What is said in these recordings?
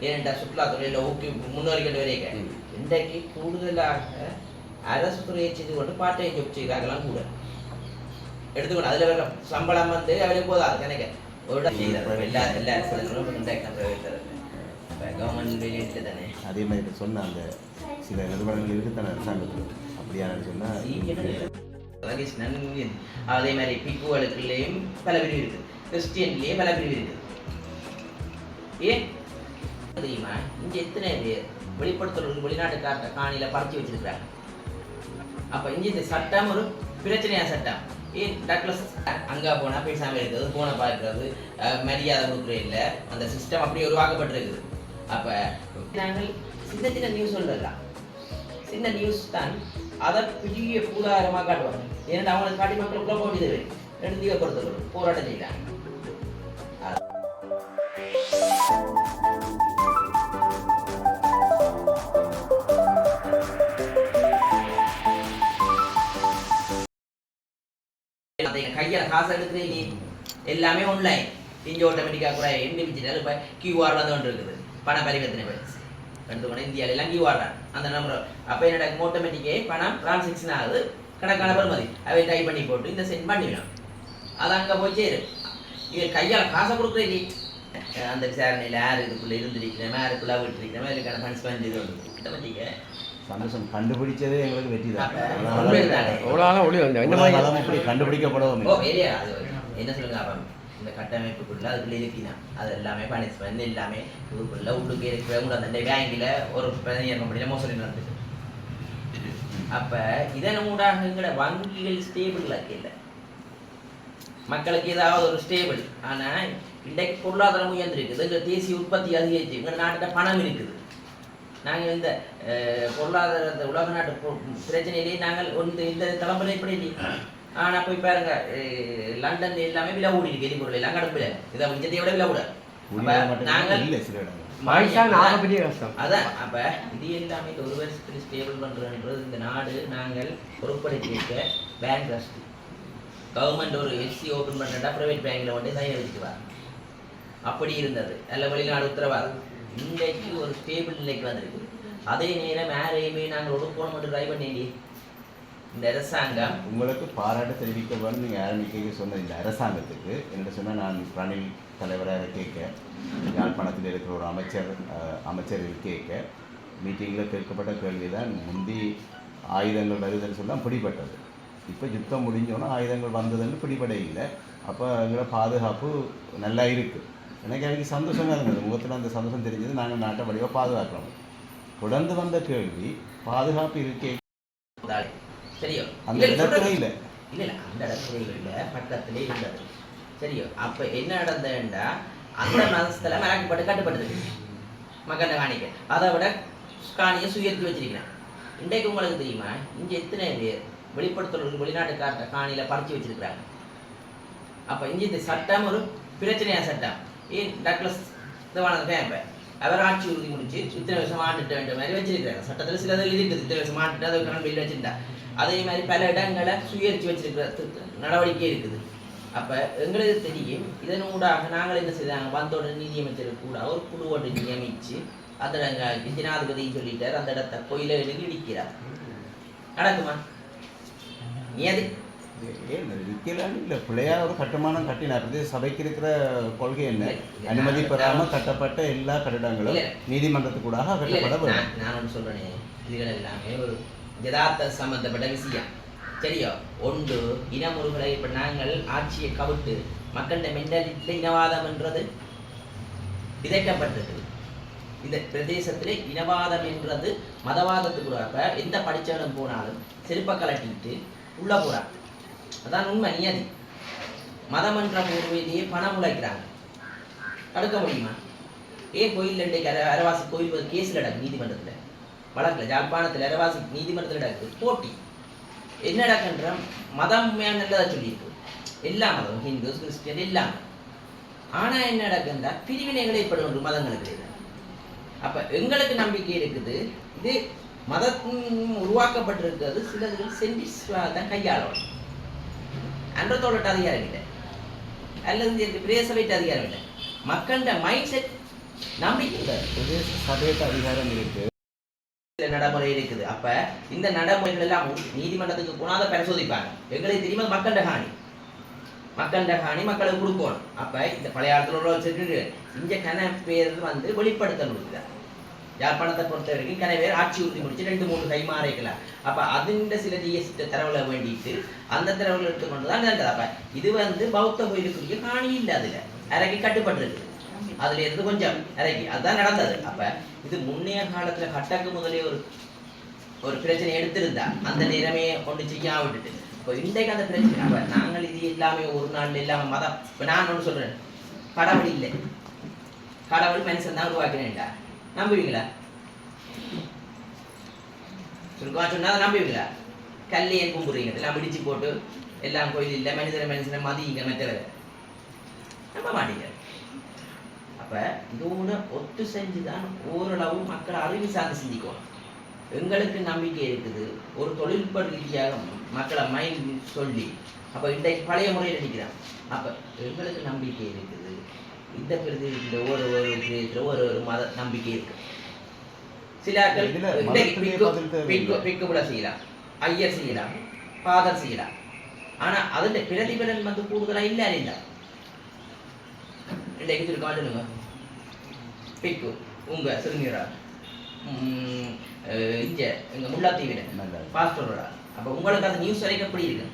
ஏனென்றால் சுற்றுலாத்துறையில் ஊக்கி முன்னோரிகள் வரைக்க இன்றைக்கு கூடுதலாக அரசு துறையை செய்து கொண்டு பார்ட் டைம் ஜாப் செய்கிறாங்களாம் கூட எடுத்துக்கணும். அதில் வர சம்பளம் வந்து அவருக்கு போதாது கணக்கு ஒரு எல்லா அரசுகளும் கவர்மெண்ட் வெளியிட்டு தானே. அதே மாதிரி சொன்ன அந்த சில நிறுவனங்கள் இருக்குது தானே அரசாங்கத்தில் அப்படியான சொன்னால் அதே மாதிரி பிக்குகளுக்குள்ளேயும் பல பிரிவு இருக்குது, கிறிஸ்டியன்லேயே பல பிரிவு இருக்குது. ஏன் தெரியுமா இங்கே எத்தனை பேர் வெளிப்படுத்துறவர்கள் வெளிநாட்டுக்கார காணியில் பறிச்சு வச்சிருக்கிறாங்க. அப்போ இங்கே இந்த சட்டம் ஒரு பிரச்சனையான சட்டம். ஏன் டக்ளஸ் அங்கே போனால் பேசாமல் இருக்கிறது, போனை பார்க்கறது, மரியாதை கொடுக்குறது இல்லை, அந்த சிஸ்டம் அப்படியே உருவாக்கப்பட்டிருக்குது. அப்போ நாங்கள் சின்ன சின்ன நியூஸ் சொல்லலாம், சின்ன நியூஸ் தான் அதை பெரிய பூதாரமாக காட்டுவாங்க. ஏன்னா அவங்களுக்கு காட்டி மக்களுக்குள்ள போட்டியது ரெண்டு பொறுத்தவர்கள் போராட்டம் செய்யறாங்க. கையில காசு எடுக்கிறீங்க எல்லாமே ஆன்லைன் இங்கே ஆட்டோமேட்டிக்காக கூட இண்டிவிஜுவல் இப்போ கியூஆர் வந்து ஒன்று இருக்குது, பண பரிவர்த்தனை எடுத்துக்கணும். இந்தியாவில எல்லாம் கியூஆர் தான் அந்த நம்பர். அப்போ என்னோட ஆட்டோமேட்டிக்கே பணம் டிரான்சாக்ஷன் ஆகுது, கணக்கான பெறுமதி அவை டைப் பண்ணி போட்டு இந்த சென்ட் பண்ணிவிடும். அது அங்கே போய் சேரும். இது கையால் காசை கொடுக்குறீங்க அந்த விசாரணையில் யார் இதுக்குள்ளே இருந்திருக்கிறேன், யாருக்குள்ளே விட்டுருக்கிறேன், இதுக்கான பனிஷ்மெண்ட் இது ஒன்று ஆட்டோமேட்டிக்காக சந்தோஷம். கண்டுபிடிச்சதே எங்களுக்கு வெற்றி தான். கண்டுபிடிக்கப்படவும் என்ன சொல்லுங்க. அப்போ இந்த கட்டமைப்புக்குள்ள அதுக்குள்ளே இருக்கினா அது எல்லாமே பனிஷ்மெண்ட் எல்லாமே இதுக்குள்ள உள்ளுக்கு இருக்கிறவங்க அந்த பேங்கில் ஒரு பிரதமர் கம்பெனியில் மோசடி நடந்துச்சு. அப்போ இதன் ஊடாகங்கிற வங்கிகள் ஸ்டேபிளாக இல்லை, மக்களுக்கு ஏதாவது ஒரு ஸ்டேபிள். ஆனால் இன்றைக்கு பொருளாதாரம் உயர்ந்திருக்குது, இந்த தேசிய உற்பத்தி அதிகரிச்சு, எங்கள் நாட்டில் பணம் இருக்குது. நாங்கள் இந்த பொருளாதார உலக நாட்டு பிரச்சனையிலேயே நாங்கள் இந்த தலைமுறை இப்படி இல்லை. ஆனால் போய் பாருங்க, லண்டன் எல்லாமே விலை ஊடி இருக்கு, எரிபொருள் எல்லாம் கடப்பில் இதை விஜயத்தை விட விலை கூட. நாங்கள் அதான் அப்போ இது எல்லாமே ஒரு வருஷத்துக்கு ஸ்டேபிள் பண்ணுறோன்றது இந்த நாடு நாங்கள் பொறுப்படுத்தி வைக்க பேங்க் ட்ரஸ்ட் கவர்மெண்ட் ஒரு எஃப்சி ஓப்பன் பண்ணுறா ப்ரைவேட் பேங்கில் வந்து சைனை வச்சுக்குவார். அப்படி இருந்தது நல்ல வெளிநாடு உத்தரவாதம். இன்றைக்கு ஒரு ஸ்டேபிள் நிலைக்கு வந்திருக்கு. அதே நேரம் யாரையுமே நாங்கள் ஒடுக்கணும் மட்டும் ட்ரை பண்ணி இந்த அரசாங்கம் உங்களுக்கு பாராட்டு தெரிவிக்க வேண்டும். நீங்கள் ஆரம்பிக்க சொன்ன இந்த அரசாங்கத்துக்கு என்ன சொன்னால் நான் ரணில் தலைவராக கேட்க, யாழ்ப்பாணத்தில் இருக்கிற ஒரு அமைச்சர்கள் கேட்க மீட்டிங்கில் கேட்கப்பட்ட கேள்வி தான் முந்தி ஆயுதங்கள் வருதுன்னு சொன்னால் பிடிபட்டது. இப்போ யுத்தம் முடிஞ்சோன்னா ஆயுதங்கள் வந்ததுன்னு பிடிபட இல்லை. அப்போ எங்களோட பாதுகாப்பு நல்லா இருக்குது. எனக்கு அதுக்கு சந்தோஷமாக இருந்தது. முகத்தில் அந்த சந்தோஷம் தெரிஞ்சது. நாங்கள் நாட்டை வடிவாக பாதுகாக்கிறோம். தொடர்ந்து வந்த கேள்வி பாதுகாப்பு இருக்கே சரியோ அந்த இடத்துல இல்லை இல்லை அந்த இடத்துல இல்லை, பக்கத்திலே இருந்தது. சரியோ அப்போ என்ன நடந்ததுண்டா அந்த மதத்தில் மராக்கப்பட்டு கட்டுப்பட்டது மக்கள் காணிக்க, அதை விட காணியை சுயர்த்தி வச்சிருக்கிறேன். இன்றைக்கு உங்களுக்கு தெரியுமா இங்கே எத்தனை பேர் வெளிப்படுத்துறவர்கள் வெளிநாட்டுக்கார காணியில் பறிச்சு வச்சிருக்கிறாங்க. அப்போ இங்கே இந்த சட்டம் ஒரு பிரச்சனையான சட்டம். ஏன் டக்ளஸ் இப்போ அவர் ஆட்சி உறுதி முடிச்சு இத்தனை வருஷம் ஆண்டுட்டு வேண்டிய மாதிரி வச்சிருக்கிறாங்க. சட்டத்தில் சிலது இருக்குது, இத்தனை வருஷம் ஆண்டுட்டு அதை பில் வச்சுருந்தா. அதே மாதிரி பல இடங்களை சுயரிச்சு வச்சிருக்கிற நடவடிக்கை இருக்குது. அப்போ எங்களுக்கு தெரியும். இதன் ஊடாக நாங்கள் என்ன செய்தாங்க, வந்தோட நீதியமைச்சருக்கு கூட ஒரு குழுவோடு நியமித்து அந்த ஜனாதிபதி சொல்லிட்டார் அந்த இடத்த கோயிலை இடிக்கிறார். நடக்குமா? ஏது இல்லை பிள்ளையாக ஒரு கட்டுமானம் கட்டினார். சபைக்கு இருக்கிற கொள்கை என்ன, அனுமதி பெறாமல் கட்டப்பட்ட எல்லா கட்டிடங்களும் நீதிமன்றத்துக்கூடாக கட்டப்பட வேண்டும். நான் ஒன்று சொல்கிறேன், இதுகள் எல்லாமே ஒரு யதார்த்த சம்பந்தப்பட்ட விஷயம். சரியோ ஒன்று இனமுறைகளை இப்போ நாங்கள் ஆட்சியை கவிட்டு மக்கள்கிட்ட மென்டாலிட்டியில் இனவாதம் என்றது விதைக்கப்பட்டது. இந்த பிரதேசத்தில் இனவாதம் என்றது மதவாதத்துக்குள்ளாக எந்த படித்தவனும் போனாலும் செருப்பை கலட்டிட்டு உள்ளே போகிறாங்க. அதான் உண்மை நியதி. மதம் என்ற போர்வையிலேயே பணம் உழைக்கிறாங்க. தடுக்க முடியுமா? ஏன் கோயில் இன்றைக்கு அரவாசி கோயில் கேஸில் நடக்குது நீதிமன்றத்தில், வழக்கில் யாழ்ப்பாணத்தில் அரவாசி நீதிமன்றத்தில் நடக்குது போட்டி. என்ன நடக்குன்ற மதம் நல்லதாக சொல்லியிருக்கு, எல்லா மதமும் ஹிந்துஸ் கிறிஸ்டியன் எல்லாமே. ஆனால் என்ன நடக்குன்றா பிரிவினைகள் ஏற்படும் மதங்களுக்கு. அப்போ எங்களுக்கு நம்பிக்கை இருக்குது, இது மதம் உருவாக்கப்பட்டிருக்கிறது சிலர்கள் சென்டிஸ்வாதான் கையாளணும். அன்றத்தோட அதிகாரம் இல்லை, அல்லது பிரேச வைத்த அதிகாரம் இல்லை. மக்களோட மைண்ட் செட் நம்பிக்கை இல்லை. பிரதேச சபைக்கு அதிகாரம் இருக்கு, நடைமுறை இருக்குது. அப்ப இந்த நடைமுறைகள் எல்லாம் நீதிமன்றத்துக்கு போனா அதை பரிசோதிப்பாங்க. எங்களுக்கு தெரியுமா மக்கள்கிட்ட காணி மக்களுக்கு கொடுக்கணும். அப்ப இந்த பழைய ஆட்களோட இங்க கன பேர் வந்து வெளிப்படுத்த முடியுது. யாழ்ப்பாணத்தை பொறுத்த வரைக்கும் கன பேர் ஆட்சி உறுதி முடிச்சு 2-3 கைமாறைக்கலாம். அப்ப அதுண்ட சில டிஎஸ்சி தரவுல வேண்டிட்டு அந்த தரவுல எடுத்துக்கொண்டு தான் நடந்தது. அப்ப இது வந்து பௌத்த கோயிலுக்குரிய காணி இல்லை, அதுல அரைக்கு கட்டுப்பட்டிருக்கு. அதுல இருந்து கொஞ்சம் இறக்கி அதுதான் நடந்தது. அப்ப இது முன்னைய காலத்துல கட்டக்கு முதலே ஒரு பிரச்சனை எடுத்திருந்தா அந்த நிலைமையை கொண்டு செய்ய விட்டுட்டு இப்போ இன்றைக்கு அந்த பிரச்சனை. அப்ப நாங்கள் இது எல்லாமே ஒரு நாள் இல்லாம மதம். இப்ப நான் ஒன்று சொல்றேன், கடவுள் இல்லை, கடவுள் மனுஷன் தான் உருவாக்கினேன்டா, நம்புவீங்களா? சுருக்கமா சொன்னா நம்புவீங்களா? கல்லையை கும்புறீங்க எல்லாம் பிடிச்சு போட்டு எல்லாம் கோயில் இல்லை, மனுஷனை மதியுங்க மற்றவரை நம்ப மாட்டீங்க. அப்ப இதோட ஒத்து செஞ்சுதான் ஓரளவு மக்கள் அறிவு சார்ந்து சிந்திக்கணும். எங்களுக்கு நம்பிக்கை இருக்குது, ஒரு தொழில்நுட்ப ரீதியாக மக்களை மைண்ட் சொல்லி அப்ப இன்றைக்கு பழைய முறையில் நினைக்கிறான். அப்ப எங்களுக்கு நம்பிக்கை இருக்குது, இந்த பிரதேசத்துல ஒரு மத நம்பிக்கை இருக்கு. சில பிக்குபுல செய்யலாம், ஐயர் செய்யலாம், ஃபாதர் செய்யலாம். ஆனா அதுல பிரதிபலன் வந்து கூடுதலா இல்ல இல்ல. இன்றைக்கு சொல்லுங்க சொல்லுங்க, பிக்கு உங்க சிறுநீரா இங்க எங்க முல்லாத்தீவில பாஸ்டரோட. அப்ப உங்களுக்கு அந்த நியூஸ் வரைக்கும் எப்படி இருக்கு?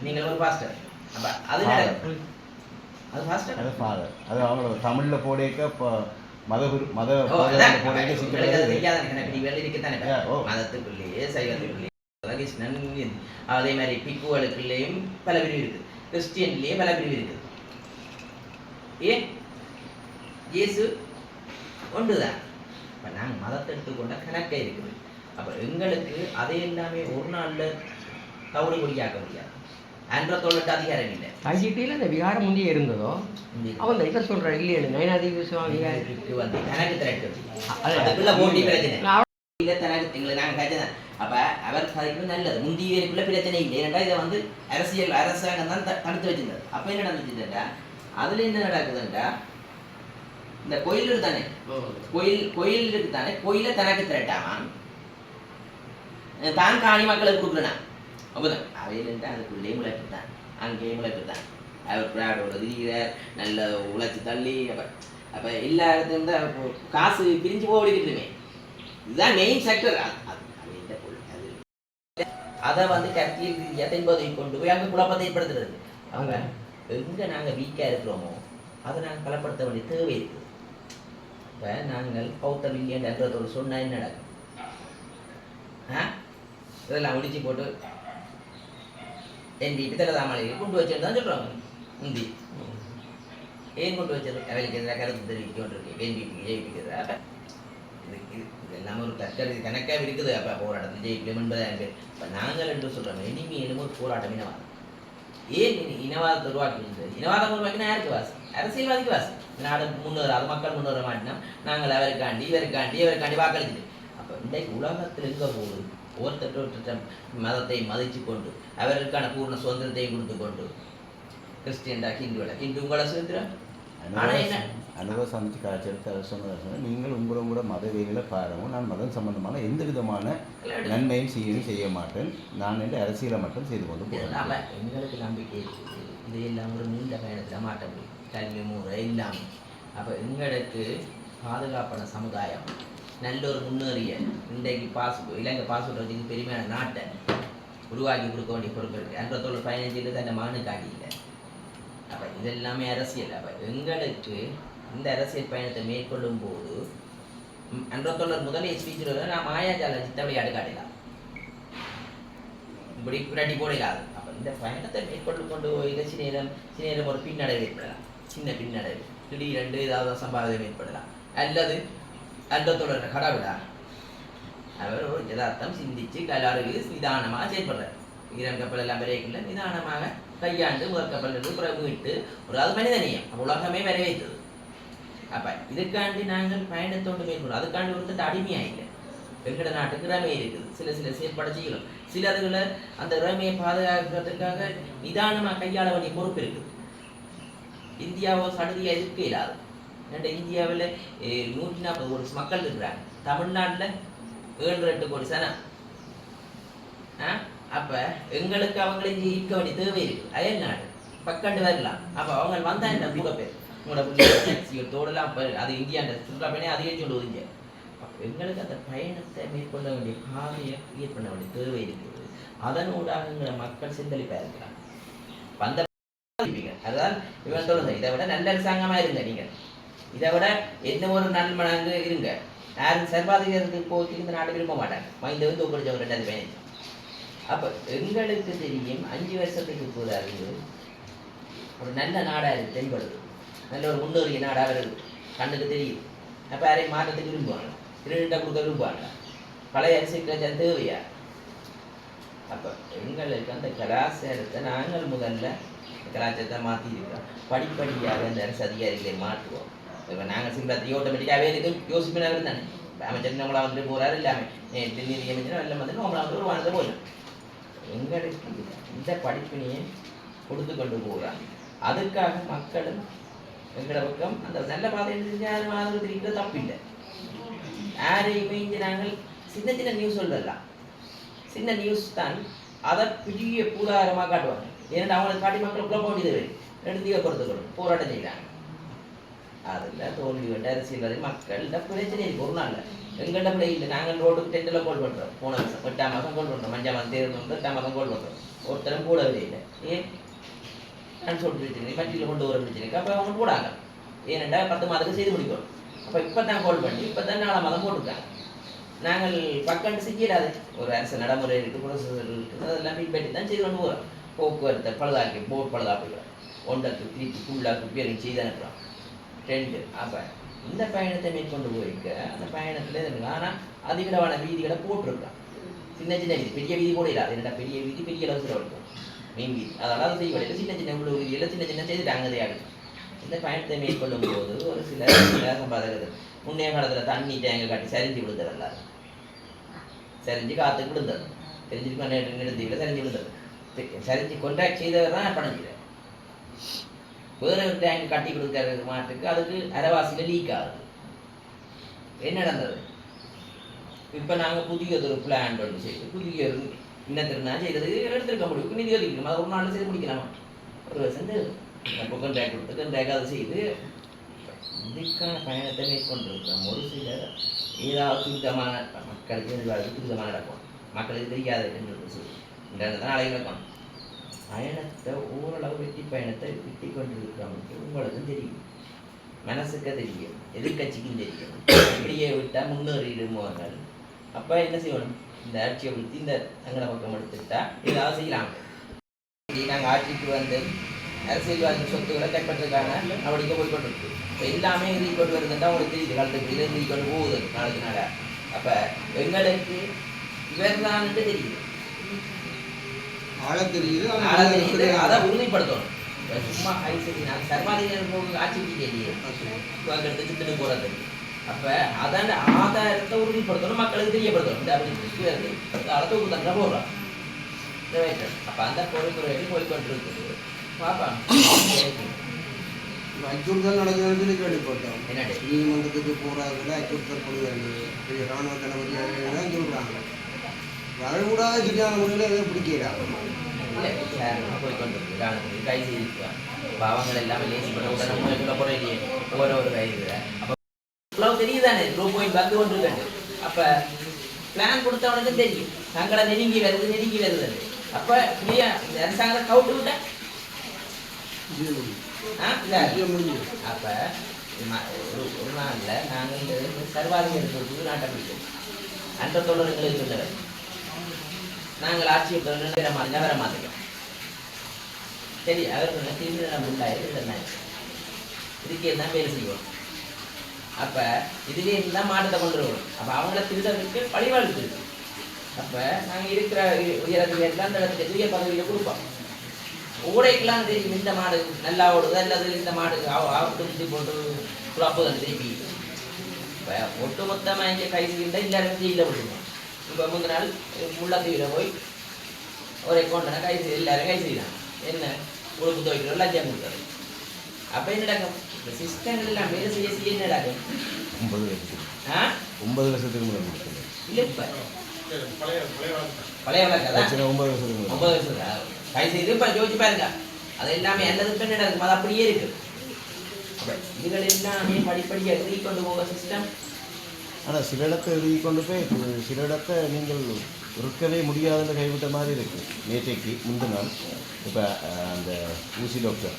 நீங்கள் ஒரு பாஸ்டர், அப்ப அது அது பாஸ்டர் அது ஃபாதர், அது அவங்க தமிழ்ல போடேக்க மதத்துக்குள்ளேயே சைவத்துக்குள்ளேயே கிருஷ்ணன், அதே மாதிரி பிக்குகளுக்குள்ளேயும் பல பிரிவு இருக்கு, கிறிஸ்டியன்லயே பல பிரிவு இருக்கு. ஏன் இயேசு ஒன்றுதான். இப்ப நாங்கள் மதத்தை எடுத்துக்கொண்ட கணக்கே இருக்குது. அப்ப எங்களுக்கு அதை எல்லாமே ஒரு நாள்ல தவறு கொடியாக்க முடியாது. அன்றத்தோட அதிகாரம் இல்லை. ஐஜிடியில் இந்த விகாரம் முந்தைய இருந்ததோ அவன் இதை சொல்ற இல்லையே நயனாதி விகாரத்துக்கு வந்து தனக்கு திரட்டு அதுக்குள்ள போட்டி பிரச்சனை இல்லை, தனக்கு எங்களை நாங்கள் கட்சி. அப்ப அவர் கதைக்கு நல்லது, முந்தியக்குள்ள பிரச்சனை இல்லை. ஏன்னா இதை வந்து அரசாங்கம் தான் தடுத்து வச்சிருந்தது. அப்ப என்ன நடந்துச்சுட்டா, அதுல என்ன நடக்குதுன்றா, இந்த கோயில் இருக்குதானே, கோயில் இருக்குதானே, கோயில தனக்கு திரட்டாமா தான் காணி மக்களுக்கு கொடுக்குறேன். அப்போதான் அவையில்ட்டா அதுக்குள்ளே முளைப்பு தான், அங்கேயே முளைப்பு தான். அவர் பிராடோட திரிகிறார், நல்ல உழைச்சி தள்ளி. அப்ப எல்லா இடத்துல தான் காசு பிரிஞ்சு போடுமே. இதுதான் மெயின் செக்டர். அதை வந்து கருத்தியல் ரீதியாக என்பதை கொண்டு போய் அங்கே குழப்பத்தை ஏற்படுத்துறது. அவங்க எங்க நாங்க வீக்கா இருக்கிறோமோ அதை நாங்கள் பலப்படுத்த வேண்டிய தேவை இருக்குது. இப்போ நாங்கள் பௌத்த மில்லியன் என்றதோடு சொன்னா என்ன நடக்கும்? இதெல்லாம் முடிச்சு போட்டு என் வீட்டு தலைதாமலையை கொண்டு வச்சுன்னு தான் சொல்கிறாங்க. முந்தி ஏன் கொண்டு வச்சது? அவளுக்கு எதிராக கருத்து தெரிவிக்க கொண்டிருக்கு, என் வீட்டுக்கு ஜெயிப்பிக்கிறதா? இது எல்லாமே ஒரு தற்கருதி கணக்காக இருக்குது. அப்போ போராட்டத்தில் ஜெயிக்கலும் என்பதாக பேர். இப்போ நாங்கள் என்று சொல்கிறோம், இனிமேலும் ஒரு போராட்டம் இனவாதம். ஏன் இனவாதத்தை உருவாக்குகிறது? இனவாதம் உருவாக்கினா யாருக்கு வாசம்? அரசியல்வாதிக்கு வாசம். நாடு முன்னேறாது, மக்கள் முன்னேற மாட்டினா நாங்கள் அவருக்காண்டி இவருக்காண்டி வாக்களிக்குது. அப்போ இன்றைக்கு உலகத்தில் எங்கே போகுது? ஒருத்தர் மதத்தை மதித்து கொண்டு அவருக்கான பூர்ண சுதந்திரத்தையும் கொடுத்து கொண்டு கிறிஸ்டியன்டா ஹிந்து உங்களை சுதந்திரம். ஆனால் என்ன அனுபவ சமைச்சு காய்ச்சல் சொன்ன நீங்கள் உங்களோட மதவியலை பாருங்க. நான் மதம் சம்பந்தமான எந்த விதமான நன்மையும் செய்ய மாட்டேன். நான் என்று அரசியலை மட்டும் செய்து கொண்டு போகிறேன். எங்களுக்கு நம்பிக்கை இருக்குது, இதையெல்லாம் ஒரு நீண்ட பயணத்தில் மாட்ட முடியும், கல்வி முறை இல்லாமல். அப்போ எங்களுக்கு பாதுகாப்பான சமுதாயம், நல்ல ஒரு முன்னேறிய இன்றைக்கு இலங்கை பாஸ்போர்ட் பெருமையான நாட்டை உருவாக்கி கொடுக்க வேண்டிய பொறுப்பு இருக்குது. 15 தன்னை மகனுக்காண்டி இல்லை. அப்போ இதெல்லாமே அரசியல். அப்போ எங்களுக்கு இந்த அரசியல் பயணத்தை மேற்கொள்ளும் போது முதலே ஸ்பீச் நான் மாயாஜால சித்தபடியாடு காட்டலாம், இப்படி புரட்டி போடலாது. அப்போ இந்த பயணத்தை மேற்கொண்டு கொண்டு போய் சில ஒரு பின்னடைவு ஏற்படலாம், சின்ன பின்னடைவு, திடீரென்று ஏதாவது சம்பாதியம் ஏற்படலாம். அல்லது அன்றத்தோட கடவுளா அவர் ஒரு யதார்த்தம் சிந்திச்சு கலாறு நிதானமாக செயல்படுறார். ஈரான் கப்பல் எல்லாம் விரைக்குள்ள நிதானமாக கையாண்டு முதல் கப்பல் மீட்டு ஒரு அது மனிதனியம் உலகமே வரவேற்றது. அப்ப இதுக்காண்டி நாங்கள் பயணத்தோண்டு மேற்கொள்ளும். அதுக்காண்டி ஒருத்தர் அடிமையாயில்லை. எங்கட நாட்டுக்கு இறமை இருக்குது, சில செயல்பட செய்யலாம். சிலதுகளை அந்த இறமையை பாதுகாக்கிறதுக்காக நிதானமாக கையாள வேண்டிய பொறுப்பு இருக்குது. இந்தியாவோ சடுதியா இருக்க இல்லாது. ஏன்னா இந்தியாவில் 140 கோடி மக்கள் இருக்கிறாங்க, தமிழ்நாட்டில் 7-8 கோடி சனம். அப்போ எங்களுக்கு அவங்களையும் ஈர்க்க வேண்டிய தேவை இருக்குது. அயல் நாடு பக்கண்டு வரலாம். அப்போ அவங்க வந்தா என்ன கூட பேர் உங்களோட பிள்ளைகள் தோடலாம். அப்போ அது இந்தியாண்ட சுற்றுலா பயணம் அதிகரிச்சு கொண்டு வருங்க. அப்போ எங்களுக்கு அந்த பயணத்தை மேற்கொள்ள வேண்டிய பாதையை கிரியேட் பண்ண வேண்டிய தேவை இருக்குது. அதனூடாக எங்களை மக்கள் சிந்தளிப்பாக இருக்கிறாங்க. வந்த அதுதான் இவன் சொல்லுங்க, இதை விட நல்ல அரசாங்கமாக இருங்க, நீங்கள் இதை விட என்ன ஒரு நல்ல மடங்கு இருங்க. யாரும் சர்வாதிகாரத்துக்கு போய் இந்த நாட்டை விரும்ப மாட்டாங்க. மைந்த வந்து ஒப்படைச்ச 2015. அப்போ எங்களுக்கு தெரியும் 5 வருஷத்துக்கு போதாது ஒரு நல்ல நாடாக இருக்குது, தென்படுது. நல்ல ஒரு முன்னேறிய நாடாக வருது, கண்ணுக்கு தெரியுது. அப்போ யாரையும் மாற்றத்துக்கு விரும்புவாங்க, திருநீட்டை கொடுக்க விரும்புவாங்க. பழைய அரசியல் தேவையா? அப்போ எங்களுக்கு அந்த கலாச்சாரத்தை நாங்கள் முதல்ல கலாச்சாரத்தை மாற்றிருக்கிறோம். படிப்படியாக அந்த அரசு அதிகாரிகளை மாற்றுவோம். இப்போ நாங்கள் சிங்களத்தை ஆட்டோமேட்டிக்காகவே இருக்கும் யோசிப்பினா தானே. அமைச்சர் நம்மளா வந்துட்டு போகிறாரு இல்லாமல் நிதி அமைச்சர் எல்லாம் வந்து நம்மளா வந்து ஒரு வானத்தை போயிடும். எங்களுக்கு இந்த படிப்பினையை கொடுத்து கொண்டு போகிறாங்க. அதுக்காக மக்களும் எங்களோட பக்கம் அந்த நல்ல பாதை இருக்கிற தப்பில்லை. யாரையுமே இங்கே நாங்கள் சின்ன சின்ன நியூஸ் சொல்லலாம், சின்ன நியூஸ் தான் அதை பெரிய பூதாரமாக காட்டுவாங்க. ஏன்னா அவங்களுக்கு காட்டி மக்கள் குழப்ப வேண்டியது எடுத்து பொறுத்துக்கணும், போராட்டம் செய்கிறாங்க. அதில் தோல்வி கண்ட அரசியல் மக்கள்கிட்ட பிரச்சனை இருக்குது. ஒரு நாளில் எங்கள்கிட்ட பிள்ளை இல்லை. நாங்கள் ரோட்டுக்கு டெண்டில் கோல் பண்ணுறோம். போன வருஷம் 8ஆம் மாதம் கோல் பண்ணுறோம், 5ஆம் மாதம் தேர்தல் வந்து 8ஆம் மாதம் கோல் பண்ணுறோம். ஒருத்தரும் கூடவே இல்லை. ஏன் நான் சொல்லிட்டு பிரச்சனை மட்டியில் கொண்டு வர பிரச்சனைக்கு அப்போ அவங்க போடாங்க. ஏனெண்டா 10 மாதத்துக்கு செய்து முடிக்கணும். அப்போ இப்போ தான் கோல் பண்ணி இப்போ தான் 4ஆம் மாதம் போட்டுருக்காங்க. நாங்கள் பக்கண்டு செய்யலாது. ஒரு அரசு நடைமுறை இருக்குது, ப்ரொசஸர் இருக்குது, அதெல்லாம் பின்பற்றி தான் செய்து கொண்டு போகிறோம். போக்குவரத்தை பழுதாக்கி போட் பழுதாக்குகிறோம், ஒன்றக்கு திருப்பி ஃபுல்லாக பேரிங் செய்து அனுப்புகிறோம். 2 அப்போ இந்த பயணத்தை மேற்கொண்டு போயிருக்க அந்த பயணத்தில் இருக்குங்க. ஆனால் அதிகளவான வீதிகளை போட்டிருக்கான். சின்ன சின்ன வீதி, பெரிய வீதி கூட இல்லை. அது என்னடா பெரிய வீதி பெரிய அளவு செலவழிக்கும் மீன் வீதி, அதெல்லாம் அதை செய்ய சின்ன சின்ன உள்ள வீதியில் சின்ன சின்ன செய்துட்டாங்க. அதையாக இந்த பயணத்தை மேற்கொள்ளும் போது ஒரு சில சம்பாதகர்கள் முன்னைய காலத்தில் தண்ணி டேங்க காட்டி சரிஞ்சு விழுந்தது. எல்லாரும் சரிஞ்சு காற்றுக்கு விழுந்தது, தெரிஞ்சுட்டு நிறுத்தியில் சரிஞ்சு விழுந்தது. சரிஞ்சு கொண்டாக்ட் செய்தவர் தான் பணம் செய்தார். வேற ஒரு டேங்க் கட்டி கொடுக்கறது மாட்டுக்கு அதுக்கு அரைவாசியில் லீக் ஆகுது. என்ன நடந்தது? இப்போ நாங்கள் புதிய ஒரு பிளான் ஒன்று செய்து புதிய ஒரு இன்னத்திருந்தா செய்கிறது எடுத்துருக்க முடியும், நிதி ஒதுக்கணும். அதை ஒரு நாள் செய்து முடிக்கலாமா? ஒரு வருஷம் இப்போ கண்டாக்ட் கொடுத்து கண்டாக்ட் அதை செய்து இதுக்கான பயணத்தை மேற்கொண்டிருக்கிறோம். ஒரு சிலர் ஏதாவது துரிதமான மக்களுக்கு துரிதமாக நடக்கும், மக்களுக்கு தெரியாது இந்த நாளைக்கு நடக்கணும். பயணத்தை ஓரளவு வெற்றி பயணத்தை வெட்டி கொண்டிருக்கிறவங்களுக்கு உங்களுக்கும் தெரியும், மனசுக்கு தெரியும், எதிர்கட்சிக்கும் தெரியும். இப்படியே விட்டால் முன்னேறிடுவார்கள். அப்போ என்ன செய்யணும்? இந்த ஆட்சியை விடுத்து இந்த தங்களை பக்கம் எடுத்துக்கிட்டா ஏதாவது செய்யலாம். நாங்கள் ஆட்சிக்கு வந்து அரசியல்வாதி சொத்துக்களை கைப்பற்றுக்கான அப்படிக்க போய்கொண்டிருக்கு. இப்போ எல்லாமே எழுதி கொண்டு வருதுன்னா உங்களுக்கு தெரியுது, காலத்துக்கு எழுதி கொண்டு போகுது நாளுக்கு நாள. அப்போ எங்களுக்கு இவர் தான் தெரியுது, அதை உறுதிப்படுத்தணும். சும்மா நான் சர்வாதிகாரம் ஆட்சிக்கு இல்லையே எடுத்து சித்துட்டு போறது. அப்போ அதான் ஆதாரத்தை உறுதிப்படுத்தணும், மக்களுக்கு தெரியப்படுத்தணும். இந்த அப்படி அளத்துக்கு தங்க போடுறோம். அப்போ அந்த பொறுப்புரையில் போய்கொண்டிருக்குது. பாப்பா அச்சுறுத்தல் நடக்கிறது கேள்விப்பட்டோம். நீதிமன்றத்துக்கு போகிறதுல அச்சுறுத்தல் கொடுக்குறாங்க, பெரிய இராணுவ தளபதியாக சொல்கிறாங்க. வரக்கூடாத சரியான முறையில் எதை பிடிக்கிறாங்க. போய்கொண்டிருக்கு இராணுவத்துக்கு கை செய்திருக்காங்க. இப்போ அவங்க எல்லாமே லேசி பண்ண உடனே சொல்ல போகிற இல்லையே ஒரு கைது. அப்போ இவ்வளவு தெரியுதானே ரூபாய் வந்து கொண்டு இருக்காங்க. அப்போ பிளான் கொடுத்தவனுக்கு தெரியும் தங்களை நெருங்கி வருது. அப்போ இல்லையா இந்த அரசாங்கத்தை கவுட்டு விட்டேன். அப்போ ஒரு நாளில் நாங்கள் சர்வாதிகாரத்துக்கு நாட்டை பிடிச்சோம். அந்த தொடர்களுக்கு இருந்தவர் நாங்கள் ஆட்சியை வர மாட்டோம். சரி அவர் திருமணம் உண்டாயிரம் இதுக்கே தான் வேலை செய்வோம். அப்போ இதுலேயே இருந்தால் மாற்றத்தை கொண்டு வருவோம். அப்போ அவங்கள திருடருக்கு பழிவாழ்த்து இருக்கு. அப்போ நாங்கள் இருக்கிற உயரத்துலாம் அந்த இடத்துக்கு உயர் பதவியில் கொடுப்போம். ஊடைக்கெல்லாம் தெரியும் இந்த மாடு நல்லா ஓடுது அல்லது இந்த மாடுக்கு ஆவுட்டு போட்டு குழப்பம் திருப்பி. இப்போ ஒட்டுமொத்தமாக இங்கே கை செய்கின்ற எல்லாருமே ஜெயிலில் விட்டுருவோம். இப்போ முந்தின நாள் முள்ளத்தீவில் போய் ஒரு அக்கௌண்ட்டான கை எல்லாரும் கை செய்யலாம். என்ன உழுப்பு துவைக்கிறோம் லஞ்சம் கொடுத்தாரு. அப்போ என்ன நடக்கும்? இந்த சிஸ்டங்கள் எல்லாம் வேலை செய்ய செய்ய என்ன நடக்கும் 9 வருஷத்துக்கு ஆ 9 வருஷத்துக்கு முன்னாடி முடிச்சது. இல்லை இப்போ பழைய வழக்கா பிரச்சனை 9 வருஷத்துக்கு முன்னாடி 9 வருஷம் கை செய்து இப்போ யோசிச்சு பாருங்க அது எல்லாமே என்னது இப்போ நடக்கும் அது அப்படியே இருக்கு அப்போ இதுகள் எல்லாமே படிப்படியாக எழுதி கொண்டு போக சிஸ்டம். ஆனால் சில இடத்தை எழுதி கொண்டு போய் சில இடத்தை நீங்கள் இருக்கவே முடியாதுன்னு கைவிட்ட மாதிரி இருக்குது. நேற்றைக்கு முந்தின நாள் இப்போ அந்த ஊசி டாக்டர்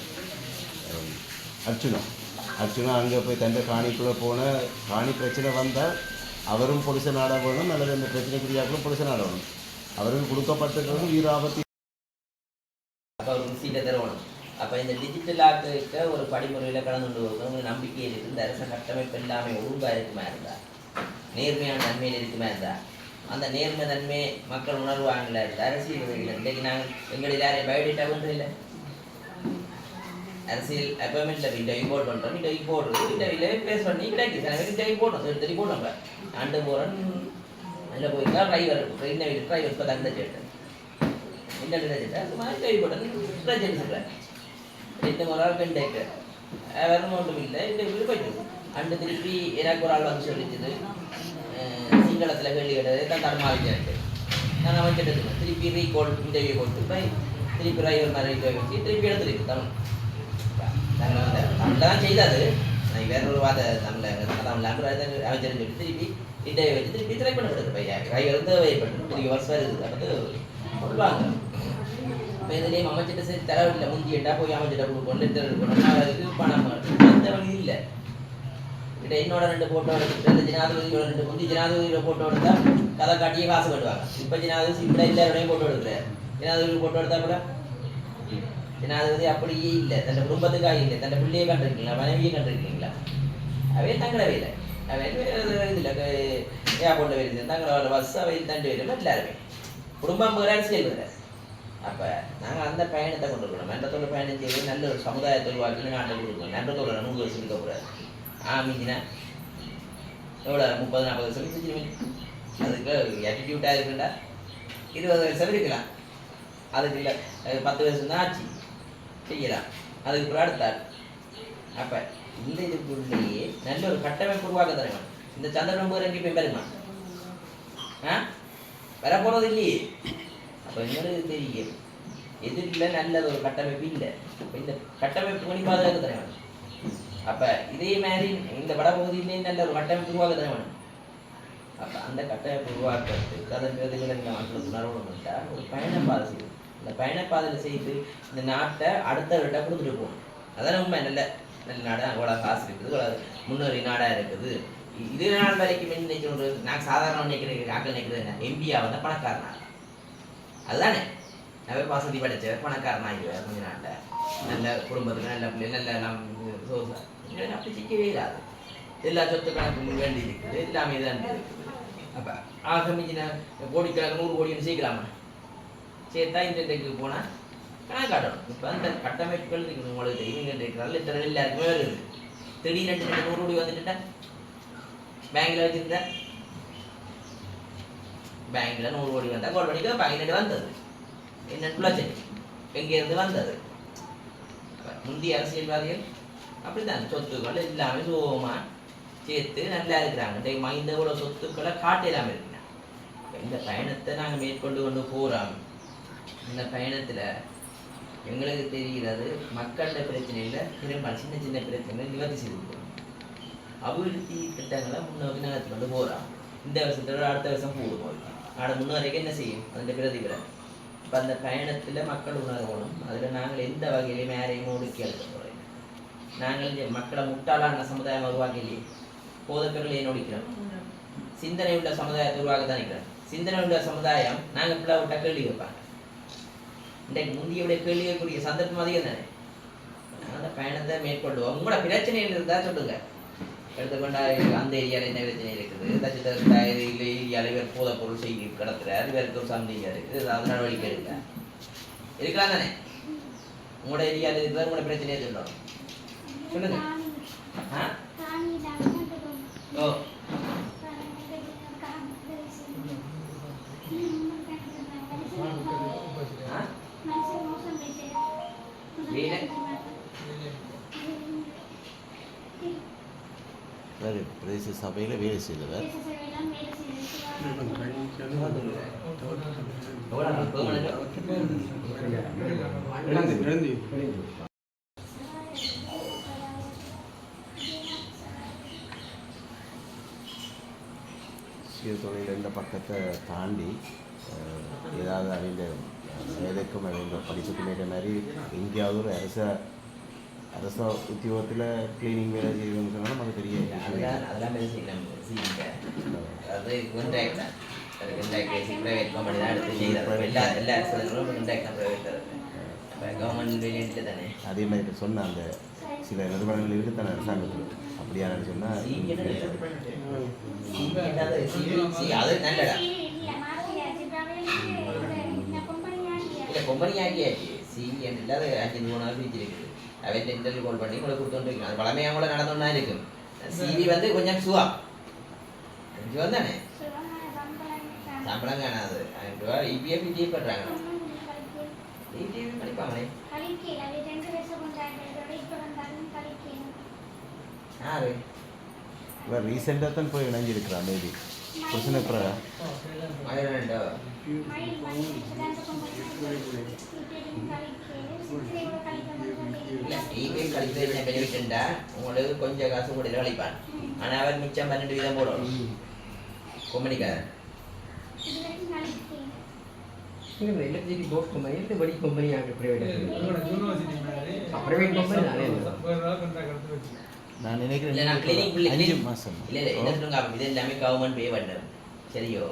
அர்ச்சுனா அங்கே போய் தந்த காணிக்குள்ளே போன காணி பிரச்சனை வந்தால் அவரும் பொலிசை நாட வேணும் அல்லது அந்த பிரச்சனைக்குரியாக்களும் பொலிசை நாட வேணும். அவருக்கு கொடுக்கப்பட்டிருக்கிறது உயிர் ஆபத்து. அப்போ ஒரு சீட்டை தருவணும். அப்போ இந்த டிஜிட்டல் ஆக்க ஒரு படிமுறையில் கடந்து கொண்டு போகிறது உங்களுக்கு நம்பிக்கை இருக்குது. இந்த அரச கட்டமைப்பு எல்லாமே ஒழுங்காக இருக்குமா இருந்தால் நேர்மையான நன்மையில் இருக்குமா இருந்தால் அந்த நேர்மை நன்மை மக்கள் உணர்வாங்கல அரசியல் இன்றைக்கு நாங்கள் எங்களில் யாரையும் பயோடேட்டா பண்ணுறது இல்லை. அரசியல் அப்பாயின்மெண்ட்டில் இன்டர்வியூ போட் பண்ணுறோம். இன்டர்வியூ போடுறது இன்டர்வியூவில் பேஸ் பண்ணி கிடைக்குது. சில பேர் இன்டர்வியூ போட்டோம் தெரி போட்டோம். இப்போ ஆண்டு போகிறோம் அதில் போயிருக்கா டிரைவர் இப்போ தகுந்த சேட்டேன் இன்டர்வியூ சேட்டேன் சும்மா இன்டர்வியூ போட்டேன் ப்ரெஜென்ட் சொல்கிறேன் 2 முறை கண்டக்ட் வேறு ஒன்றும் இல்லை இன்டர்வியூ போயிட்டு அண்டு திருப்பி எனக்கு ஒரு ஆள் வந்து சொல்லிச்சுது சிங்களத்தில் கேள்வி கேட்டது தான் தரமாவிட்டு நான் அவன் கேட்டது திருப்பி ரீகால் இன்டர்வியூ போட்டு போய் திருப்பி டிரைவர் மாதிரி இன்டர்வியூ வச்சு திருப்பி எடுத்துருக்கு தமிழ் தமிழில் தான் செய்தாது. நான் வேற ஒரு வாத தமிழில் அவன் தெரிஞ்சு திருப்பி இன்டர்வியூ வச்சு திருப்பி செலக்ட் பண்ணப்படுது பையன் டிரைவர் வந்து வைப்பட்டு 3 வருஷம் இருக்குது அப்போ கொடுப்பாங்க. இப்போ இதுலேயும் அமைச்சிட்டு சரி தரவில்லை முந்தியட்டா போய் அமைச்சிட்ட கொடுக்கணும் லெட்டர் எடுக்கணும் இது பணம் அந்த வழி இல்லை. கிட்ட என்னோட 2 ஃபோட்டோ எடுத்துட்டு அந்த ஜனாதிபதியோட 2 முந்தி ஜனாதிபதியோட ஃபோட்டோ எடுத்தால் கதை காட்டியே காசு கட்டுவாங்க. இப்போ ஜனாதிபதி சிம்பிளாக எல்லாரோடையும் ஃபோட்டோ எடுக்கிறார். ஜனாதிபதி ஃபோட்டோ எடுத்தால் கூட ஜனாதிபதி அப்படியே இல்லை. தன் குடும்பத்துக்காக இல்லை தன் பிள்ளையை கண்டிருக்கீங்களா மனைவியை கண்டிருக்கீங்களா அவே தங்களை இல்லை அவை இதில் ஏர்போர்ட்டில் வருது தங்களோட பஸ் அவை தண்டு வரும் எல்லாருமே குடும்பம் அரசியல் வருது. அப்போ நாங்கள் அந்த பயணத்தை கொண்டு இருக்கணும். நன்றத்தோடு பயணம் செய்வது நல்ல ஒரு சமுதாயத்தை உருவாக்கி நாட்டை கொடுக்கணும். நன்றத்தோட 100 வருஷம் இருக்கக்கூடாது. மிஞ்சினா எவ்வளோ 30-40 வருஷம் செஞ்சிருவீங்க. அதுக்கு ஆட்டிடியூட்டாக இருக்குண்டா 20 வருஷம் இருக்கலாம். அதுக்கு இல்லை 10 வருஷம் தான் ஆச்சு செய்யலாம். அதுக்கு அப்புறம் அடுத்தாள். அப்போ இந்த இதுக்குள்ளேயே நல்ல ஒரு கட்டமைப்பு உருவாக்க தருமா. இந்த சந்திரன் எங்கே போய் வருமா வரப்போகிறது இல்லையே. அப்போ எங்களுக்கு தெரியும் எதிரில் நல்லது ஒரு கட்டமைப்பு இல்லை. இந்த கட்டமைப்பு பண்ணி பாதுகாக்க தருவாங்க. அப்போ இதே மாதிரி இந்த வடபகுதியிலே நல்ல ஒரு கட்டமைப்பு உருவாக்க தருவாங்க. அப்போ அந்த கட்டமைப்பு உருவாக்குறதுக்கு அதன் மக்களுக்கு உணர்வுட்டா ஒரு பயணப்பாதை செய்யும். இந்த பயணப்பாதையில் செய்து இந்த நாட்டை அடுத்தவர்கிட்ட கொடுத்துட்டு போகணும். அதான் உண்மை. நல்ல நல்ல நாடாக அவ்வளோ காசு இருக்குது இவ்வளோ முன்னேறி நாடாக இருக்குது. இது நாள் வரைக்கும் நினைச்சு நான் சாதாரண நினைக்கிறேன் ஆக்கள் நினைக்கிறேன் எம்பியா வந்தால் பணக்காரனா அதுதானே நிறைய வசதி படைச்ச பணக்காரனாக கொஞ்ச நாட்டை நல்ல குடும்பத்துக்கு நல்ல பிள்ளை நல்ல அப்படி சிக்கவே இல்லாது. எல்லா சொத்து கணக்கு வேண்டி இருக்குது எல்லாமே தான் இருக்குது. அப்போ ஆகமிஞ்சின கோடிக்கணக்கு 100 கோடின்னு சேர்க்கலாமா சேர்த்தா இன்றைக்கு போனால் கணக்கு காட்டணும். இப்போ அந்த கட்டமைப்புகள் இருக்குது உங்களுக்கு இவங்க இருக்கிறாங்க இத்தனை எல்லாருக்குமே வருது. திடீர்னு 100 கோடி வந்துட்டுட்டா பேங்கில் வச்சுருந்தா பேங்கில் 100 கோடி வந்தால் கோல் பண்ணிக்க பேங்கில் வந்தது என்னென்ன சரி எங்கேருந்து வந்தது. முந்தைய அரசியல்வாதிகள் அப்படித்தான் சொத்துக்கள் எல்லாமே சுகமாக சேர்த்து நல்லா இருக்கிறாங்க. இந்த இவ்வளோ சொத்துக்களை காட்டலாமல் இருக்கிறாங்க. இந்த பயணத்தை நாங்கள் மேற்கொண்டு கொண்டு போகிறோம். இந்த பயணத்தில் எங்களுக்கு தெரிகிறது மக்களோட பிரச்சனையில் பெரும்பாலும் சின்ன சின்ன பிரச்சனைகளை நிவர்த்தி செய்து கொடுக்கணும். அபிவிருத்தி திட்டங்களை முன்னோக்கி நகர்த்தி கொண்டு போகிறோம். இந்த வருஷத்தோட அடுத்த வருஷம் போடுவோம். ஆனால் முன்னோரைக்கு என்ன செய்யும் அந்த பிரதிபலன். இப்போ அந்த பயணத்தில் மக்கள் உணர்வணும். அதில் நாங்கள் எந்த வகையிலையும் யாரையும் ஒடுக்கி அழுத்த போகிறோம். நாங்கள் மக்களை முட்டாளான சமுதாயம் உருவாக்கலையே போதப்பெருள் ஏன் ஒழிக்கிறோம். சிந்தனை உள்ள சமுதாயத்தை உருவாக்க தான் நிற்கிறோம். சிந்தனை உள்ள சமுதாயம் நாங்கள் பிள்ளை விட்டால் கேள்வி வைப்பாங்க. இன்றைக்கு முந்தியோடைய கேள்வி வைக்கக்கூடிய சந்தர்ப்பம் அதிகம் தானே. அந்த பயணத்தை மேற்கொள்வோம். உங்களோட பிரச்சனைகள் இருந்தால் சொல்லுங்கள். எடுத்துக்கொண்டா அந்த ஏரியாவில் என்ன பிரச்சனை இருக்குது தச்சுத்தா இல்லை ஏரியாவில் இவர் போத பொருள் செய்ய கிடத்துறாரு இவருக்கு ஒரு சந்தேகம் இருக்குது அது நடவடிக்கை எடுக்க இருக்கலாம் தானே. உங்களோட ஏரியாவில் இருக்கிறது உங்களோட பிரச்சனையை சொல்லுவோம் சொல்லுங்க. ஓ சபையில் வேலை செய்தவர். சுயதொழில் இந்த பக்கத்தை தாண்டி ஏதாவது அவங்க வேலைக்கும் அவங்க படிப்புக்கு மேலே மாதிரி எங்கேயாவது ஒரு அரச உத்தியோகத்தில் கிளீனிங் வேலை செய்யணும்னு சொன்னாலும் நமக்கு தெரியும். அதெல்லாம் வேலை செய்யலாம். அது கான்ட்ராக்ட் தான். அது கான்ட்ராக்ட் ப்ரைவேட் கம்பெனி தான் எடுத்து செய்கிறார். எல்லா அரசுகளும் கான்ட்ராக்ட் தான் ப்ரைவேட் தருது. இப்போ கவர்மெண்ட் வேலைன்ட்டு தானே. அதே மாதிரி சொன்ன அந்த சில நிறுவனங்கள் இருக்குது தானே அரசாங்கத்தில். அப்படியான சொன்னால் அது நல்லடா இல்லை கொம்பனி ஆக்கியாச்சு. சிவி இல்லாத 5 நாள் பீச் இருக்குது. அவன் இன்டர்வியூ கால் பண்ணி உங்களை கொடுத்துட்டு இருக்கணும். அது பழமையாக கூட நடந்தோன்னா இருக்கும். சிவி வந்து கொஞ்சம் சுவா தானே சம்பளம் காணாது. இபிஎஃப் இடிஎஃப் பண்ணுறாங்க. இடிஎஃப் படிப்பாங்களே யாரு இவர் ரீசெண்டாக தான் போய் இணைஞ்சிருக்கிறான். மேபி பிரச்சனை அப்புறம் மழைண்டோ இபிஎஃப் கழிக்கிறது என்ன பெனிஃபிட்டுண்டா உங்களுக்கு கொஞ்சம் காசு கூட கழிப்பான். ஆனால் அவர் மிச்சம் 12 வீதம் போடும் கொம்பனிக்காரன். எலக்ட்ரிசிட்டி போர்ட் கம்பெனி இல்லை வடி கம்பெனி ஆகிய ப்ரைவேட் கம்பெனி நான் நினைக்கிறேன் 5 மாதம் இல்லை என்ன சொல்லுங்க. இது எல்லாமே கவர்மெண்ட் பே பண்ணது சரியோ.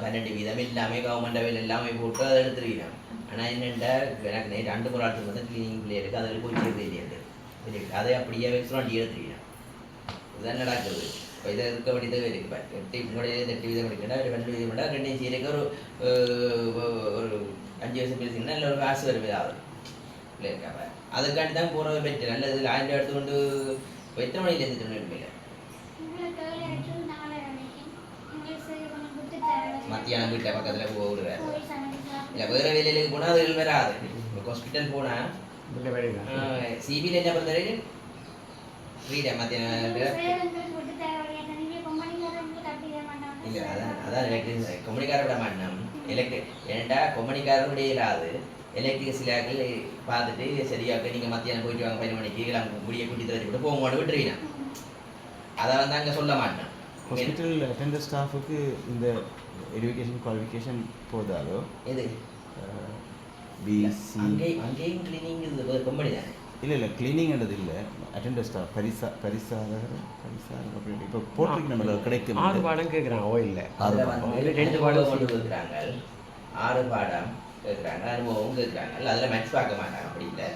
12 வீதம் எல்லாமே கவர்மெண்ட் வேலை எல்லாமே போட்டு அதை எடுத்துருக்கணும். ஆனால் என்னென்னா எனக்கு 2 முறை ஆட்சி வந்து கிளீனிங் பிள்ளைகளுக்கு அதில் போய் செய்ய தெரியாது. அதை அப்படியே வண்டி எடுத்துருக்கணும். இதுதான் நடக்குது. இப்போ இதை இருக்க வேண்டியது இருக்குது. 8 வீதம் எடுக்கணும். 2 வீதம் பண்ணால் 2 செய்யறதுக்கு ஒரு 5 வருஷம் பேசிங்கன்னா இல்லை ஒரு காசு வருது ஆகுது பிள்ளைக்காக. அதுக்காண்டி தான் போகிறது பெற்று நல்லது. 1000 எடுத்துக்கொண்டு எத்தனை மணியில் இருந்துட்டு இல்லை மத்தியானம் வீட்டில் பக்கத்தில் போடுவேன். இல்லை வேறு வேலையிலுக்கு போனால் அது வராது. இப்போ ஹாஸ்பிட்டல் போனால் சிபியில் என்ன பொறுத்தவரை ஃப்ரீடா மத்தியானம் இல்லை. அதான் எலக்ட்ரிக் கொம்பனிக்கார விட மாட்டோம். ஏன்டா கொம்பனிக்காரனுடைய இல்லாது எலக்ட்ரிக் சிலாக்கள் பார்த்துட்டு சரியாக்க நீங்கள் மத்தியானம் போயிட்டு வாங்க 12 மணிக்கு முடிய கூட்டி தரச்சு விட்டு போகும்போது விட்டுருவீங்க. அதை வந்து அங்கே சொல்ல மாட்டேன். ஹாஸ்பிட்டல் அட்டெண்டர் ஸ்டாஃபுக்கு இந்த எஜுகேஷன் குவாலிஃபிகேஷன் போதாதோ? எது பிஎஸ்சி அங்கேயும் கிளீனிங் இது கம்பெனி தானே. இல்லை கிளீனிங்கிறது இல்லை. அட்டெண்டர் ஸ்டாஃப் பரிசாரகர் அப்படின்னு இப்போ போட்டிருக்கு நம்மள கிடைக்கும். 6 பாடம் கேட்குறாங்க. இல்லை 2 பாடம் கொண்டு கொடுக்குறாங்க. 6 பாடம் கேட்குறாங்க. அனுபவம் கேட்குறாங்க. அதில் மேக்ஸ் பார்க்க மாட்டாங்க. அப்படி இல்லை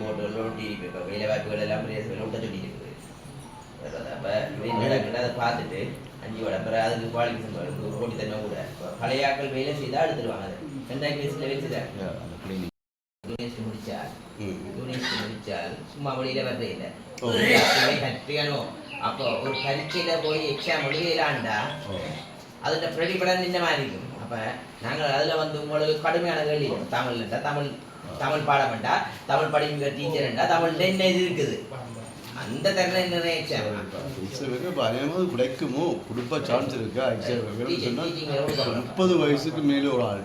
போட்டு ஒட்டி இப்போ வேலை வாய்ப்புகள் எல்லாம் விட்ட சொல்லி இருக்குது. அப்போ அதை பார்த்துட்டு 5 வடப்பற அதுக்கு குவாலிஃபிகேஷன் போட்டி தன்மை கூட பழையாக்கள் வேலை செய்தால் எடுத்துருவாங்க. அது 2 வயசுல வேலை செய்தாங்க. முடிச்சால் சும்மா வழியில் வர்றே இல்லை கற்பிக்கணும். அப்போ ஒரு பரீட்சையில் போய் எக்ஸாம் எழுதிலாண்டா அதில் பிரதிபலன் இந்த மாதிரி இருக்கும். அப்போ நாங்கள் அதில் வந்து உங்களுக்கு கடுமையான கேள்வி தமிழ்ன்றா தமிழ் பாடம் வேண்டா தமிழ் படிக்கிற டீச்சர் என்றா தமிழ் என்ன இது இருக்குது அந்த தரல என்ன எக்ஸாம் பயமாவது கிடைக்குமோ கொடுப்ப சான்ஸ் இருக்கா? எக்ஸாம் 30 வயசுக்கு மேலே ஒரு ஆள்,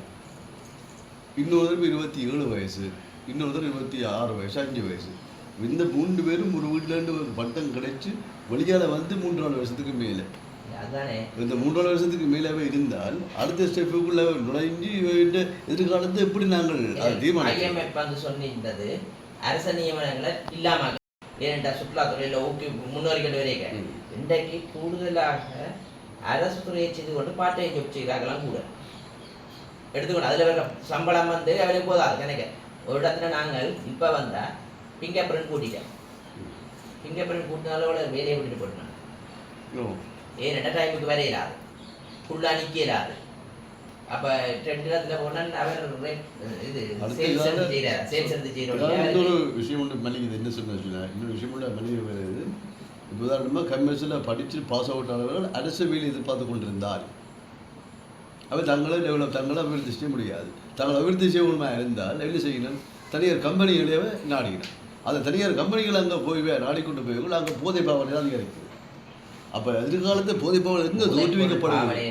இன்னொருத்தருக்கு 27 வயசு, இன்னொருத்தர் 26 வயசு, 5 வயசு. இந்த 3 பேரும் ஒரு வீட்டிலேருந்து ஒரு பட்டம் கிடைச்சி வெளியால் வந்து 3-4 வருஷத்துக்கு மேலே. இந்த 3-4 வருஷத்துக்கு மேலே இருந்தால் அடுத்த ஸ்டெப்புக்குள்ள நுழைஞ்சி எதிர்காலத்தை எப்படி நாங்கள் சொன்னது அரச நியமனங்களை இல்லாமல் ஏனென்றா சுற்றுலாத்துறையில் ஊக்கி முன்னோரிகள் வரைக்கும் இன்றைக்கு கூடுதலாக அரசு துறையை செய்து கொண்டு பார்ட் டைம் ஜாப் செய்கிறாங்களாம் கூட எடுத்துக்கணும். அதில் வர சம்பளம் வந்து அவருக்கு போதாது கணக்கு. ஒரு இடத்துல நாங்கள் இப்போ வந்தால் ஃபிங்கர் பிரிண்ட் கூட்டிட்டேன். ஃபிங்கர் பிரிண்ட் கூட்டினாலோட வேலையை விட்டுட்டு போட்டேன். ஏன்னா டைமுக்கு வர இல்லாது ஃபுல்லாக நிற்க இல்லாது. அப்போ 2 இடத்துல போனால் அவர் இது சேல்ஸ் எடுத்து செய்கிறார். சேல்ஸ் எடுத்து செய்கிறோம். இன்னொரு விஷயம் ஒன்று மன்னிக்குது. என்ன சொன்னா இன்னொரு விஷயம் ஒன்று மன்னிக்க வருது. இப்போ உதாரணமாக கமர்ஷியலில் படித்து பாஸ் அவுட் ஆனவர்கள் அரசு வேலை எதிர்பார்த்து கொண்டிருந்தார். அவர் தங்களை அபிவிருத்தி செய்ய முடியாது. தங்களை அபிவிருத்தி செய்யணுமா இருந்தால் என்ன செய்யணும்? தனியார் கம்பெனிகளையே நாடிக்கிறேன். அந்த தனியார் கம்பெனிகள் அங்கே போய் நாடிக்கொண்டு போய் அங்கே போதை பாவனை தான் அதிகரிக்குது. அப்போ எதிர்காலத்தில் போதை பாவனை எங்கே தோற்றுவிக்கப்படுது?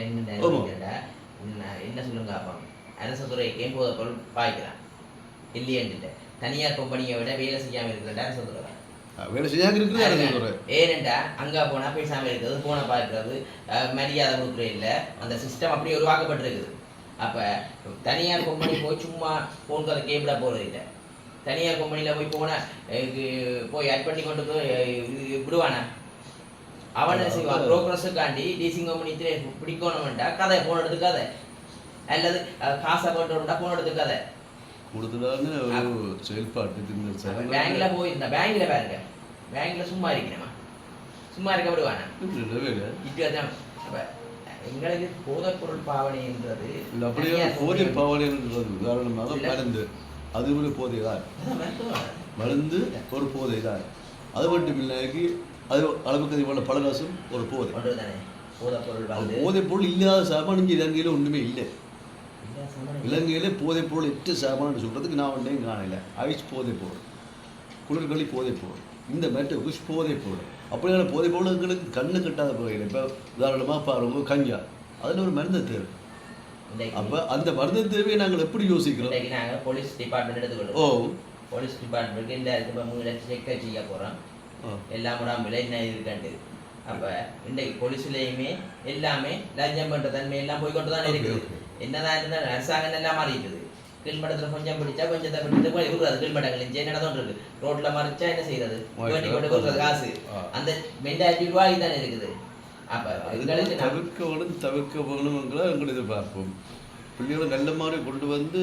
என்ன சொல்லுங்க அப்போ அரசு துறைக்கே போதை பொருள் பாய்க்கிறான் இல்லையன்ட்டு தனியார் கம்பெனியை விட வேலை செய்யாமல் இருக்கிற அரசு துறை வேலை செய்யாமல் இருக்குது அரசு துறை. ஏனெண்டா அங்கே போனால் பேசாமல் இருக்கிறது, போனை பார்க்கறது, மரியாதை கொடுக்குற இல்லை, அந்த சிஸ்டம் அப்படியே உருவாக்கப்பட்டிருக்குது. அப்போ தனியார் கம்பெனி போய் சும்மா ஃபோன் கதை கேபிளா போகிறது இல்லை. தனியார் கம்பெனியில் போய் போய் ஆட் பண்ணி கொண்டு போய் விடுவானா? அவன் என்ன செய்வான்? புரோக்கரஸுக்காண்டி டீசிங் கம்பெனி பிடிக்கணும்டா கதை போன் எடுத்து கதை, அல்லது காசை கொண்டு போன் எடுத்து கதை கொடுத்துடான்னு ஒரு செயல்பாட்டு பேங்க்ல போயிருந்தா பேங்க்ல பாருங்க, பேங்க்ல சும்மா இருக்கிறேமா, சும்மா இருக்க விடுவானா? எங்களுக்கு போதைப் பொருள் பாவனைன்றது அப்படியே போதை பாவனைன்றது உதாரணமாக மருந்து, அது ஒரு போதை தான். மருந்து ஒரு போதை தான். அது மட்டும் இல்லாக்கி அது அளவுக்கு அதிகமான பழரசம் ஒரு போதை. போதைப் பொருள் இல்லாத சாப்பாடு இங்கே இலங்கையில் ஒன்றுமே இல்லை. இலங்கையில் போதைப் பொருள் எட்டு சாமான்னு சொல்கிறதுக்கு நான் ஒன்றையும் காணலை. ஐஸ் போதைப் பொருள், குளிர்களி போதைப் பொருள், இந்த மேட்டு குஷ் போதைப் பொருள், அப்படியான போதைப் பொருளுங்களுக்கு கண்ணு கட்டாத போகையில். இப்போ உதாரணமாக பாருங்க கஞ்சா, அதில் ஒரு மருந்து தேவை. அப்போ அந்த மருந்து தேவையை நாங்கள் எப்படி யோசிக்கிறோம்? நாங்கள் போலீஸ் டிபார்ட்மெண்ட் எடுத்துக்கொள்ளும். போலீஸ் டிபார்ட்மெண்ட்டுக்கு இந்த இப்போ 3 லட்சம் செக் செய்ய போகிறோம், எல்லாம் விடாமல் என்ன இருக்காண்டு. அப்போ இன்றைக்கு போலீஸ்லேயுமே எல்லாமே லஞ்சம் பண்ணுற தன்மை எல்லாம் போய்கொண்டு தான் இருக்குது. என்னதான் இருந்தால் அரசாங்கம் எல்லாம் மாறிட்டுது. கீழ்மட்டத்தில் கொஞ்சம் பிடிச்சா கொஞ்சத்தை பிடித்து போய் விடுறது. கீழ்மட்டங்கள் இங்கே நடந்துட்டு இருக்கு. ரோட்டில் மறைச்சா என்ன செய்யறது? வேண்டி கொண்டு கொடுக்குறது காசு. அந்த மென்டாலிட்டி ரூபாய் தானே இருக்குது. அப்போ தவிர்க்க வேணும் எங்களை எதிர்பார்ப்போம். பிள்ளைகளை நல்ல மாதிரி கொண்டு வந்து